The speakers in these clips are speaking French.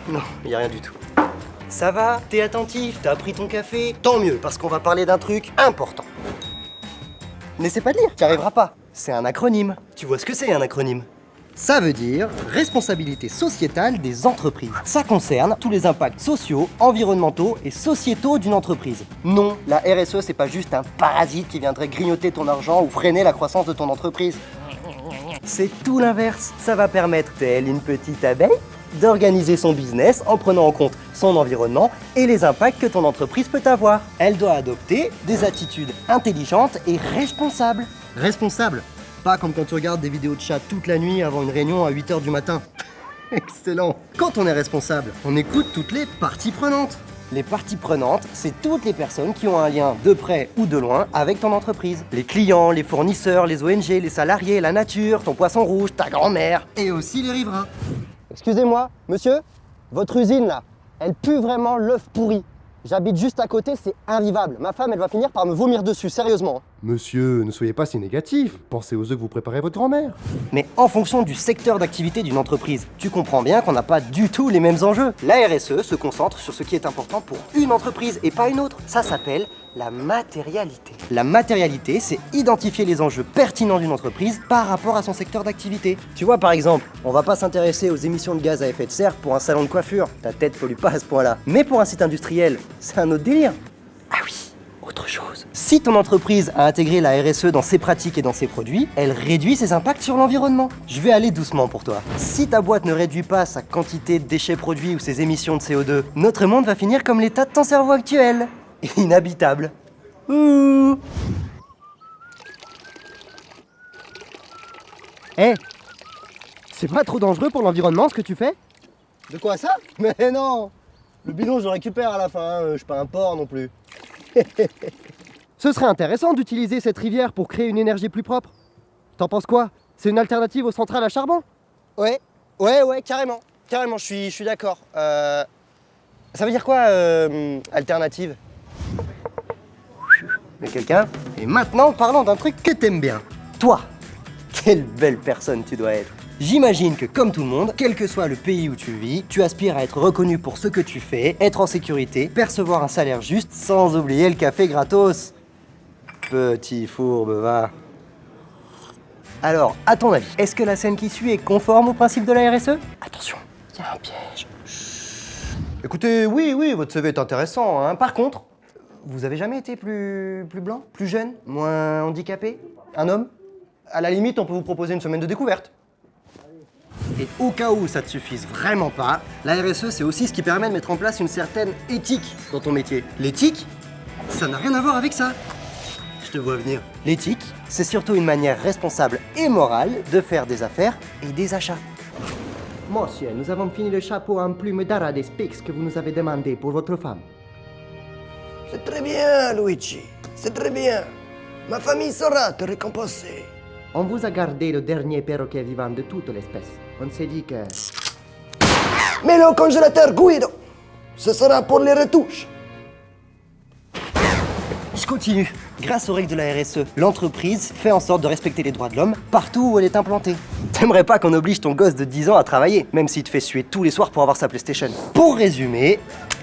Non, y a rien du tout. Ça va? T'es attentif? T'as pris ton café? Tant mieux, parce qu'on va parler d'un truc important. N'essaie pas de lire, t'y arriveras pas. C'est un acronyme. Tu vois ce que c'est un acronyme? Ça veut dire responsabilité sociétale des entreprises. Ça concerne tous les impacts sociaux, environnementaux et sociétaux d'une entreprise. Non, la RSE, c'est pas juste un parasite qui viendrait grignoter ton argent ou freiner la croissance de ton entreprise. C'est tout l'inverse. Ça va permettre, telle une petite abeille, d'organiser son business en prenant en compte son environnement et les impacts que ton entreprise peut avoir. Elle doit adopter des attitudes intelligentes et responsables. Responsables? Pas comme quand tu regardes des vidéos de chat toute la nuit avant une réunion à 8h du matin. Excellent. Quand on est responsable, on écoute toutes les parties prenantes. Les parties prenantes, c'est toutes les personnes qui ont un lien de près ou de loin avec ton entreprise. Les clients, les fournisseurs, les ONG, les salariés, la nature, ton poisson rouge, ta grand-mère et aussi les riverains. Excusez-moi, monsieur, votre usine là, elle pue vraiment l'œuf pourri. J'habite juste à côté, c'est invivable. Ma femme, elle va finir par me vomir dessus, sérieusement. Monsieur, ne soyez pas si négatif. Pensez aux œufs que vous préparez votre grand-mère. Mais en fonction du secteur d'activité d'une entreprise, tu comprends bien qu'on n'a pas du tout les mêmes enjeux. La RSE se concentre sur ce qui est important pour une entreprise et pas une autre. Ça s'appelle la matérialité. La matérialité, c'est identifier les enjeux pertinents d'une entreprise par rapport à son secteur d'activité. Tu vois, par exemple, on va pas s'intéresser aux émissions de gaz à effet de serre pour un salon de coiffure. Ta tête pollue pas à ce point-là. Mais pour un site industriel, c'est un autre délire. Ah oui, autre chose. Si ton entreprise a intégré la RSE dans ses pratiques et dans ses produits, elle réduit ses impacts sur l'environnement. Je vais aller doucement pour toi. Si ta boîte ne réduit pas sa quantité de déchets produits ou ses émissions de CO2, notre monde va finir comme l'état de ton cerveau actuel. Inhabitable. Ouh. Eh, c'est pas trop dangereux pour l'environnement ce que tu fais? De quoi ça? Mais non. Le bidon je le récupère à la fin, je suis pas un porc non plus. Ce serait intéressant d'utiliser cette rivière pour créer une énergie plus propre. T'en penses quoi? C'est une alternative aux centrales à charbon? Ouais, carrément. Carrément, je suis d'accord. Ça veut dire quoi, alternative? Mais quelqu'un? Et maintenant, parlons d'un truc que t'aimes bien. Toi, quelle belle personne tu dois être. J'imagine que comme tout le monde, quel que soit le pays où tu vis, tu aspires à être reconnu pour ce que tu fais, être en sécurité, percevoir un salaire juste, sans oublier le café gratos. Petit fourbe, va. Alors, à ton avis, est-ce que la scène qui suit est conforme au principe de la RSE? Attention, il y a un piège. Écoutez, oui, votre CV est intéressant, hein. Par contre, vous avez jamais été plus blanc, plus jeune, moins handicapé? Un homme? À la limite, on peut vous proposer une semaine de découverte. Et au cas où ça te suffise vraiment pas, la RSE, c'est aussi ce qui permet de mettre en place une certaine éthique dans ton métier. L'éthique, ça n'a rien à voir avec ça. Je te vois venir. L'éthique, c'est surtout une manière responsable et morale de faire des affaires et des achats. Monsieur, nous avons fini le chapeau en plume d'ara des Spix que vous nous avez demandé pour votre femme. C'est très bien, Luigi. C'est très bien. Ma famille saura te récompenser. On vous a gardé le dernier perroquet vivant de toute l'espèce. On s'est dit que... Mets-le au congélateur, Guido. Ce sera pour les retouches. Je continue. Grâce aux règles de la RSE, l'entreprise fait en sorte de respecter les droits de l'homme partout où elle est implantée. T'aimerais pas qu'on oblige ton gosse de 10 ans à travailler, même s'il te fait suer tous les soirs pour avoir sa PlayStation. Pour résumer,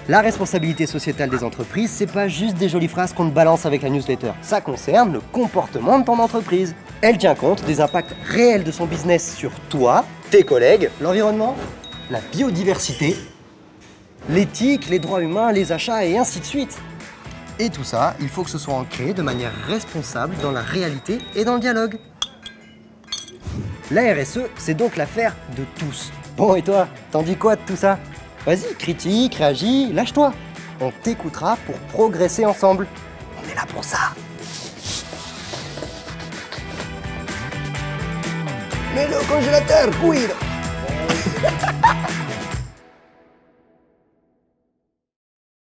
la responsabilité sociétale des entreprises, c'est pas juste des jolies phrases qu'on te balance avec la newsletter. Ça concerne le comportement de ton entreprise. Elle tient compte des impacts réels de son business sur toi, tes collègues, l'environnement, la biodiversité, l'éthique, les droits humains, les achats et ainsi de suite. Et tout ça, il faut que ce soit ancré de manière responsable dans la réalité et dans le dialogue. La RSE, c'est donc l'affaire de tous. Bon, et toi, t'en dis quoi de tout ça? Vas-y, critique, réagis, lâche-toi. On t'écoutera pour progresser ensemble. On est là pour ça. Mets-le au congélateur, Guido.